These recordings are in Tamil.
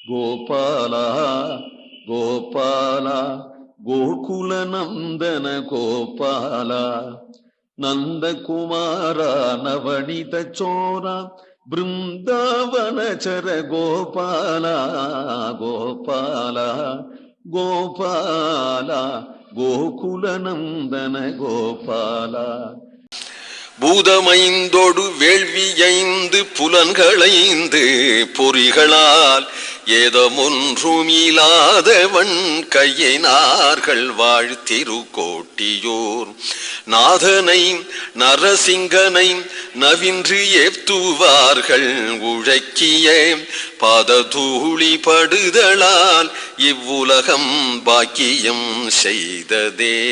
கோபால கோபால கோகுல நந்தன கோபால நந்தகுமார நவனித சோர பிருந்தாவனச்சர கோபால கோபால கோபால கோகுல நந்தன கோபால. பூதமைந்தோடு வேள்வியைந்து புலன்களைந்து பொறிகளால் ஏதமொன்றுமில்லாதவன் கையினார்கள் வாழ்த்திருக்கோட்டியோர் நாதனை நரசிங்கனை நவின்று ஏத்துவார்கள் உழைக்கிய பாததூளி படுதலால் இவ்வுலகம் பாக்கியம் செய்ததே.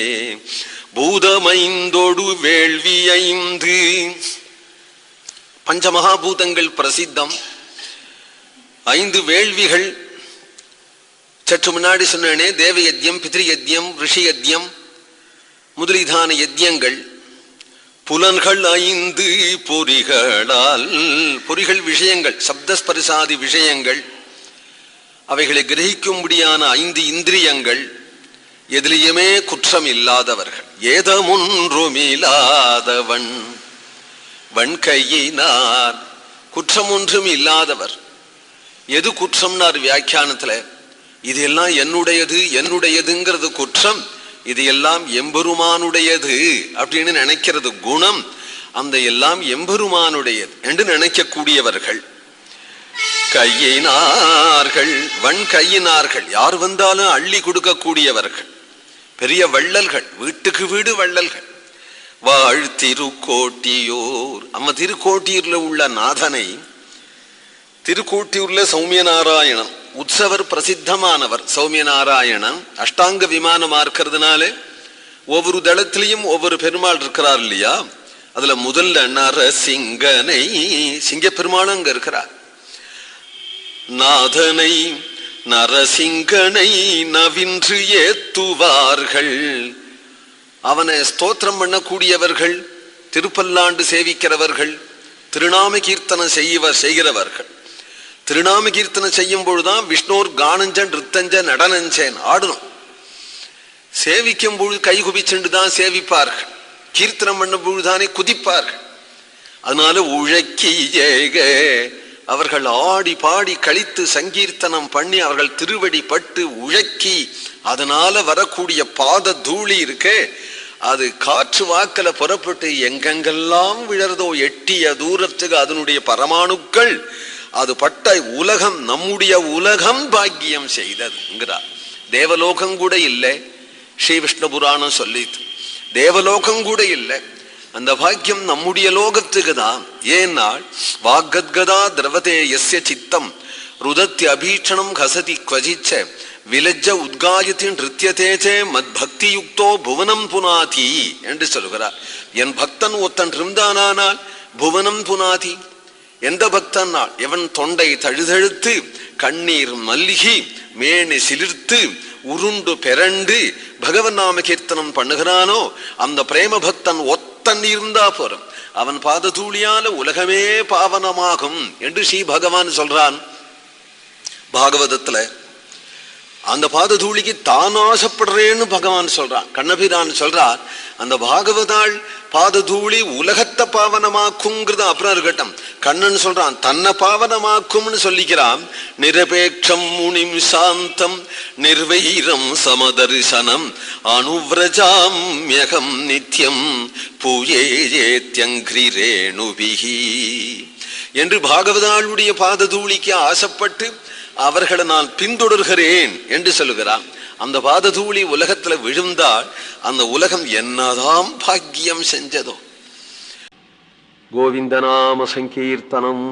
பூதமைந்தோடு வேள்வியைந்து பஞ்சமகாபூதங்கள் பிரசித்தம். 5 வேள்விகள் சற்று முன்னாடி சொன்னேனே, தேவ யஜ்யம், பித்ரு யஜ்யம், ரிஷி யஜ்யம் முதலிதான யஜ்யங்கள். புலன்கள் 5 பொறிகளால், பொறிகள் விஷயங்கள், சப்தஸ்பரிசாதி விஷயங்கள், அவைகளை கிரகிக்கும்படியான 5 இந்திரியங்கள், எதிலையுமே குற்றம் இல்லாதவர்கள். ஏதமொன்றுமில்லாதவன் வன்கையினார், குற்றம் ஒன்றும் இல்லாதவர். எது குற்றம்னார் வியாக்கியானத்துல? இது எல்லாம் என்னுடையது என்னுடையதுங்கிறது குற்றம், இது எல்லாம் எம்பெருமானுடையது அப்படின்னு நினைக்கிறது குணம். அந்த எல்லாம் எம்பெருமானுடையது என்று நினைக்கக்கூடியவர்கள். கையினார்கள், வன் கையினார்கள், யார் வந்தாலும் அள்ளி கொடுக்கக்கூடியவர்கள், பெரிய வள்ளல்கள், வீட்டுக்கு வீடு வள்ளல்கள். வாழ் திருக்கோட்டியூர், நம்ம திருக்கோட்டியூர்ல உள்ள நாதனை, திருக்கோட்டியூர்ல சௌமிய நாராயணன் உற்சவர் பிரசித்தமானவர். சௌமிய நாராயணன் அஷ்டாங்க விமானமா இருக்கிறதுனால ஒவ்வொரு தளத்திலையும் ஒவ்வொரு பெருமாள் இருக்கிறார் இல்லையா? அதுல முதல்ல நரசிங்கனை, சிங்க பெருமாள் அங்க இருக்கிறார். நாதனை நரசிங்கனை நவின்று ஏத்துவார்கள், அவனை ஸ்தோத்திரம் பண்ணக்கூடியவர்கள், திருப்பல்லாண்டு சேவிக்கிறவர்கள், திருநாம கீர்த்தனம் செய்கிறவர்கள். திருநாம கீர்த்தனம் செய்யும் பொழுதுதான் விஷ்ணோர் கானஞ்சன் ரித்தஞ்சன் நடனஞ்சன் ஆடணும். சேவிக்கும் பொழுது கை குபிச்சுண்டு தான் சேவிப்பார்கள், கீர்த்தனம் பண்ணும் பொழுதுதானே குதிப்பார்கள். அதனால உழைக்கி ஏக, அவர்கள் ஆடி பாடி கழித்து சங்கீர்த்தனம் பண்ணி அவர்கள் திருவடி பட்டு உழைக்கி, அதனால வரக்கூடிய பாத தூளி இருக்கே, அது காற்று வாக்கல புறப்பட்டு எங்கெங்கெல்லாம் விழறதோ எட்டிய தூரத்துக்கு அதனுடைய பரமாணுக்கள், அது பட்ட உலகம், நம்முடைய உலகம் பாக்கியம் செய்ததுங்கிறார். தேவலோகம் கூட இல்லை, ஸ்ரீ விஷ்ணு புராணம் சொல்லிது. தேவலோகம் கூட இல்லை, அந்த பாக்கியம் நம்முடைய லோகத்துக்கு தான். ஏனால் வாக்கத்கதா திரவதே யஸ்ய சித்தம் ருதத்தி அபீட்சணம் ஹசதி குவஜிச்ச விலஜ்ஜ உத்காயத்தி நிருத்தியதேச்சே மத் பக்தி யுக்தோ புவனம் புனாதி என்று சொல்கிறார். என் பக்தன் ஒத்தன் இருந்தானால் புவனம் புனாதி. எந்த பக்தன்? எவன் தொண்டை தழுதழுத்து கண்ணீர் மல்கி மேனி சிலிர்த்து உருண்டு பெரண்டு பகவன் நாம கீர்த்தனம் பண்ணுகிறானோ, அந்த பிரேம பக்தன் ஒத்தன் இருந்தா போறோம், அவன் பாததூளியால உலகமே பாவனமாகும் என்று ஸ்ரீ பகவான் சொல்றான் பாகவதத்துல. அந்த பாததூளிக்கு தான் ஆசைப்படுறேன்னு பகவான் சொல்றான், கண்ணபிரான் சொல்றார். அந்த பாகவதாள் பாததூளி உலகத்தை பாவனமாக்குங்கிறது அப்புறம் இருக்கட்டும், கண்ணன் சொல்றான் தன்னை பாவனமாக்கும்னு சொல்லிக்கிறான். நிரபேட்சம் முனிம் சாந்தம் நிர்வைரம் சமதர்சனம் அனுவ்ரஜாம் யகம் நித்யம் பூயேத்யங்கிரேணுபிஹி என்று பாகவதாளுடைய பாததூளிக்கு ஆசைப்பட்டு அவர்களை நான் பின்தொடர்கிறேன் என்று சொல்லுகிறான். அந்த பாததூளி உலகத்துல விழுந்தால் அந்த உலகம் என்னதாம் பாக்கியம் செஞ்சதோ. கோவிந்த நாம சங்கீர்த்தனம்.